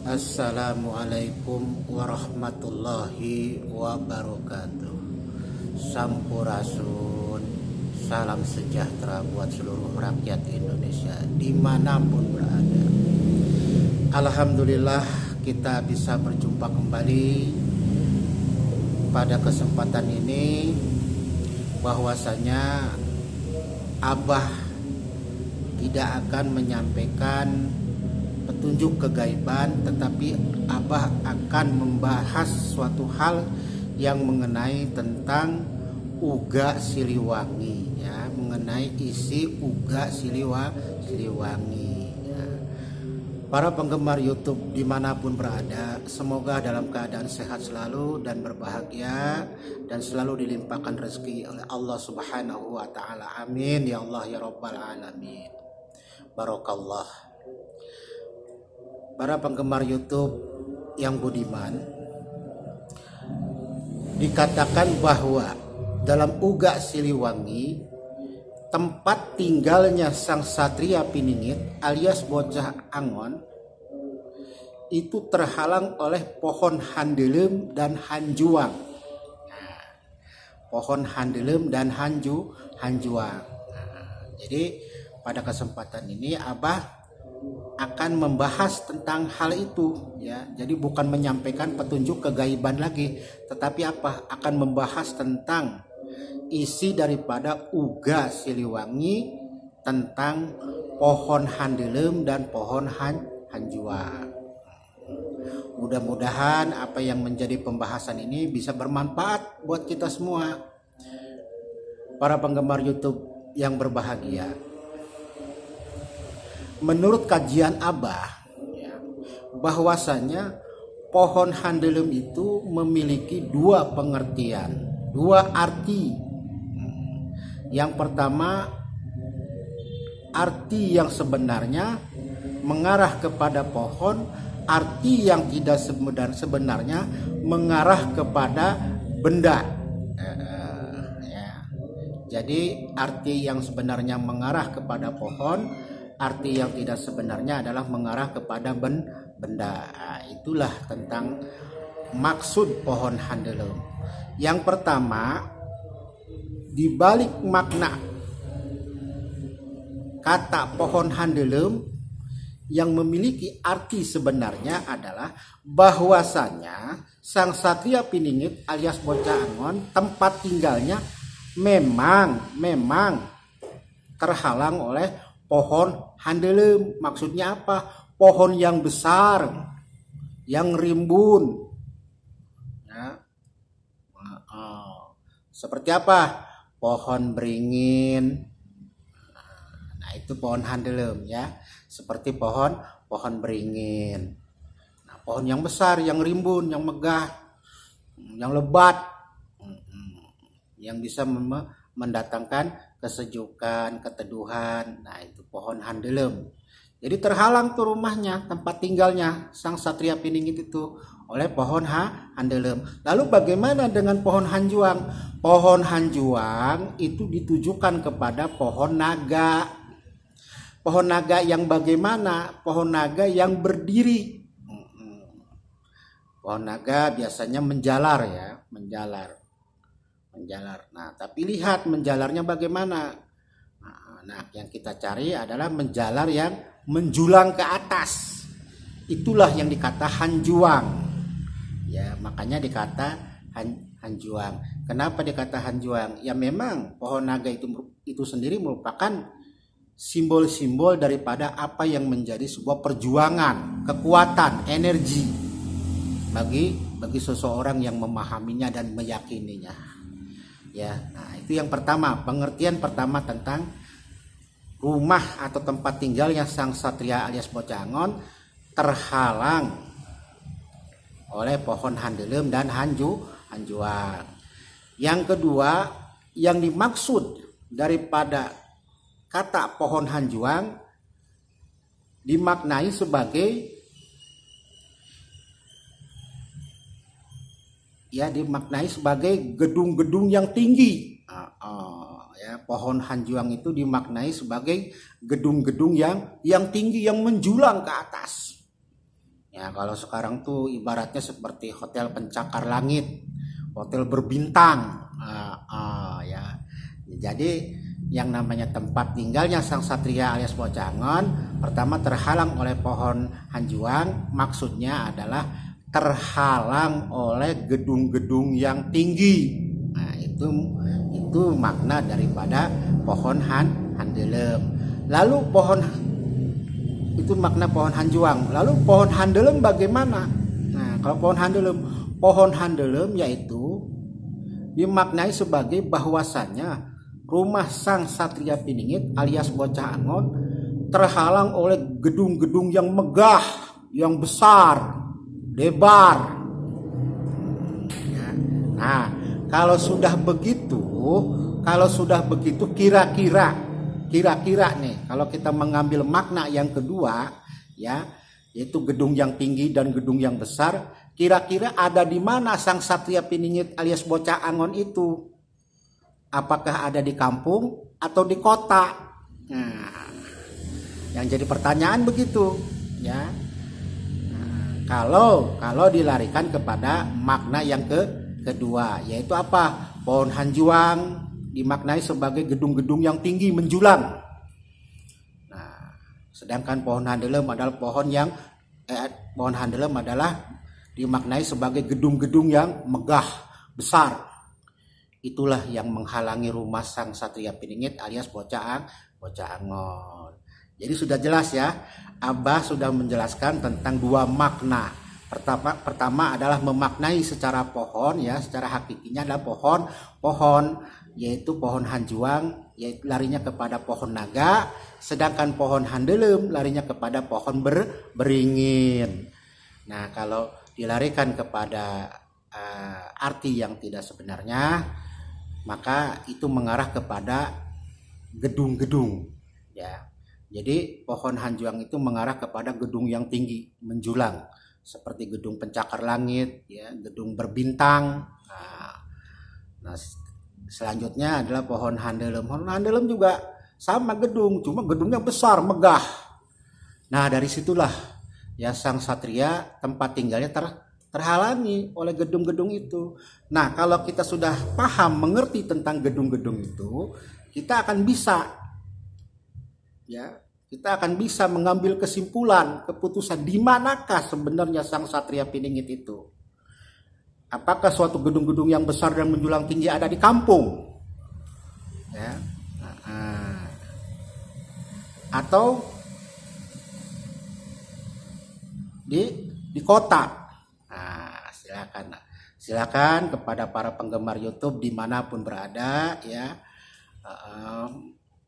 Assalamualaikum warahmatullahi wabarakatuh. Sampurasun, salam sejahtera buat seluruh rakyat Indonesia dimanapun berada. Alhamdulillah kita bisa berjumpa kembali pada kesempatan ini, bahwasanya Abah tidak akan menyampaikan petunjuk kegaiban, tetapi Abah akan membahas suatu hal yang mengenai tentang Uga Siliwangi, ya, mengenai isi Uga Siliwangi. Ya. Para penggemar YouTube dimanapun berada, semoga dalam keadaan sehat selalu dan berbahagia dan selalu dilimpahkan rezeki oleh Allah Subhanahu wa Ta'ala. Amin ya Allah ya Rabbal alamin. Barakallah. Para penggemar YouTube yang budiman, dikatakan bahwa dalam Uga Siliwangi, tempat tinggalnya sang Satria Piningit alias Bocah Angon itu terhalang oleh pohon handelem dan hanjuang. Nah, pohon handelem dan hanjuang. Nah, jadi pada kesempatan ini Abah akan membahas tentang hal itu, ya. Jadi bukan menyampaikan petunjuk kegaiban lagi, tetapi akan membahas tentang isi daripada Uga Siliwangi, tentang pohon handelem dan pohon hanjuang. Mudah-mudahan apa yang menjadi pembahasan ini bisa bermanfaat buat kita semua, para penggemar YouTube yang berbahagia. Menurut kajian Abah, ya, bahwasanya pohon handelem itu memiliki dua pengertian, dua arti. Yang pertama, arti yang sebenarnya mengarah kepada pohon, arti yang tidak sebenarnya mengarah kepada benda. Ya. Jadi arti yang sebenarnya mengarah kepada pohon, arti yang tidak sebenarnya adalah mengarah kepada benda. Nah, itulah tentang maksud pohon handelem. Yang pertama, di balik makna kata pohon handelem yang memiliki arti sebenarnya adalah bahwasanya sang Satria Piningit alias Bocah Angon, tempat tinggalnya memang terhalang oleh pohon handelem. Maksudnya apa? Pohon yang besar, yang rimbun, ya. Seperti apa? Pohon beringin. Nah, itu pohon handelem, ya. Seperti pohon beringin. Nah, pohon yang besar, yang rimbun, yang megah, yang lebat, yang bisa mendatangkan kesejukan, keteduhan. Nah, itu pohon handelem. Jadi terhalang tuh rumahnya, tempat tinggalnya sang Satria Piningit itu oleh pohon handelem. Lalu bagaimana dengan pohon hanjuang? Pohon hanjuang itu ditujukan kepada pohon naga. Pohon naga yang bagaimana? Pohon naga yang berdiri. Pohon naga biasanya menjalar, ya, menjalar. Nah, tapi lihat menjalarnya bagaimana. Nah, yang kita cari adalah menjalar yang menjulang ke atas. Itulah yang dikata hanjuang. Ya, makanya dikata hanjuang. Kenapa dikata hanjuang? Ya memang pohon naga itu sendiri merupakan simbol-simbol daripada apa yang menjadi sebuah perjuangan, kekuatan, energi bagi seseorang yang memahaminya dan meyakininya. Ya, nah itu yang pertama, pengertian pertama tentang rumah atau tempat tinggalnya sang Satria alias Bocah Angon terhalang oleh pohon handelem dan hanjuang. Yang kedua, yang dimaksud daripada kata pohon hanjuang dimaknai sebagai gedung-gedung yang tinggi. Ya, pohon hanjuang itu dimaknai sebagai gedung-gedung yang tinggi, yang menjulang ke atas. Ya, Ya, kalau sekarang tuh ibaratnya seperti hotel pencakar langit, hotel berbintang. Ya. Jadi yang namanya tempat tinggalnya sang satria alias bocah Angon pertama terhalang oleh pohon hanjuang, maksudnya adalah terhalang oleh gedung-gedung yang tinggi. Nah, itu makna daripada pohon handelem. Lalu itu makna pohon hanjuang. Lalu pohon handelem bagaimana? Nah, kalau pohon handelem yaitu dimaknai sebagai bahwasannya rumah sang satria Piningit alias bocah Angon terhalang oleh gedung-gedung yang megah, yang besar, lebar. Nah, kalau sudah begitu kira-kira nih, kalau kita mengambil makna yang kedua, ya, yaitu gedung yang tinggi dan gedung yang besar, kira-kira ada di mana sang satria Piningit alias bocah Angon itu? Apakah ada di kampung atau di kota? Nah, yang jadi pertanyaan begitu, ya. Nah, kalau dilarikan kepada makna yang kedua, yaitu apa? Pohon hanjuang dimaknai sebagai gedung-gedung yang tinggi menjulang. Nah, sedangkan pohon handelem adalah dimaknai sebagai gedung-gedung yang megah, besar. Itulah yang menghalangi rumah sang satria Piningit alias bocah Angon. Jadi sudah jelas ya, Abah sudah menjelaskan tentang dua makna. Pertama adalah memaknai secara pohon, ya, secara hakikinya adalah pohon, yaitu pohon hanjuang, yaitu larinya kepada pohon naga, sedangkan pohon handelem larinya kepada pohon beringin. Nah, kalau dilarikan kepada arti yang tidak sebenarnya, maka itu mengarah kepada gedung-gedung, ya. Jadi pohon hanjuang itu mengarah kepada gedung yang tinggi menjulang, seperti gedung pencakar langit, ya, gedung berbintang. Nah, selanjutnya adalah pohon handelem. Pohon handelem juga sama gedung, cuma gedungnya besar, megah. Nah, dari situlah ya sang satria tempat tinggalnya terhalangi oleh gedung-gedung itu. Nah, kalau kita sudah paham, mengerti tentang gedung-gedung itu, kita akan bisa mengambil kesimpulan, keputusan di manakah sebenarnya sang satria Piningit itu. Apakah suatu gedung-gedung yang besar dan menjulang tinggi ada di kampung? Ya. Atau di kota? Silakan kepada para penggemar YouTube dimanapun berada, ya,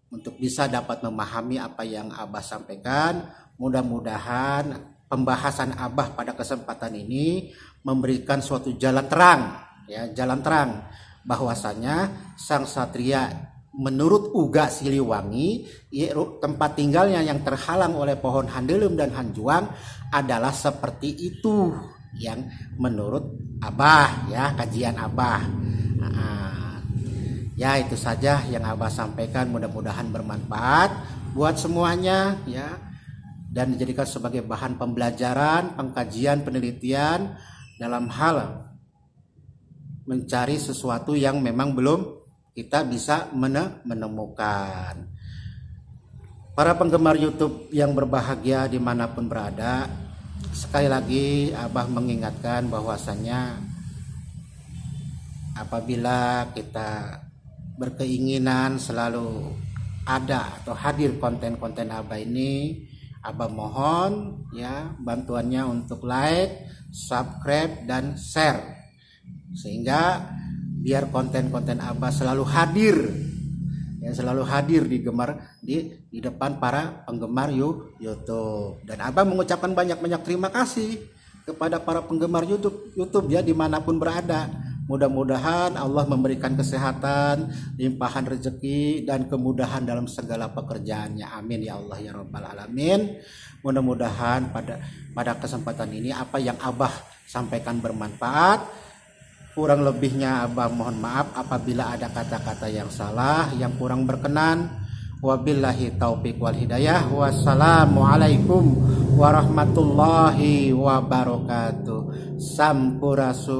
untuk bisa dapat memahami apa yang Abah sampaikan. Mudah-mudahan pembahasan Abah pada kesempatan ini memberikan suatu jalan terang, ya, bahwasanya sang satria menurut Uga Siliwangi, tempat tinggalnya yang terhalang oleh pohon handelem dan hanjuang adalah seperti itu yang menurut Abah, ya, kajian Abah. Ya, itu saja yang Abah sampaikan, mudah-mudahan bermanfaat buat semuanya, ya, dan dijadikan sebagai bahan pembelajaran, pengkajian, penelitian dalam hal mencari sesuatu yang memang belum kita bisa menemukan. Para penggemar YouTube yang berbahagia dimanapun berada, sekali lagi Abah mengingatkan bahwasannya apabila kita berkeinginan selalu ada atau hadir konten-konten Abah ini, Abah mohon, ya, bantuannya untuk like, subscribe, dan share, sehingga biar konten-konten Abah selalu hadir, ya, selalu hadir di depan para penggemar YouTube. Dan Abah mengucapkan banyak-banyak terima kasih kepada para penggemar YouTube, ya, dimanapun berada. Mudah-mudahan Allah memberikan kesehatan, limpahan rezeki, dan kemudahan dalam segala pekerjaannya. Amin ya Allah ya Rabbal Alamin. Mudah-mudahan pada kesempatan ini apa yang Abah sampaikan bermanfaat. Kurang lebihnya Abah mohon maaf apabila ada kata-kata yang salah, yang kurang berkenan. Wabillahi taufiq wal hidayah. Wassalamualaikum warahmatullahi wabarakatuh. Sampurasun.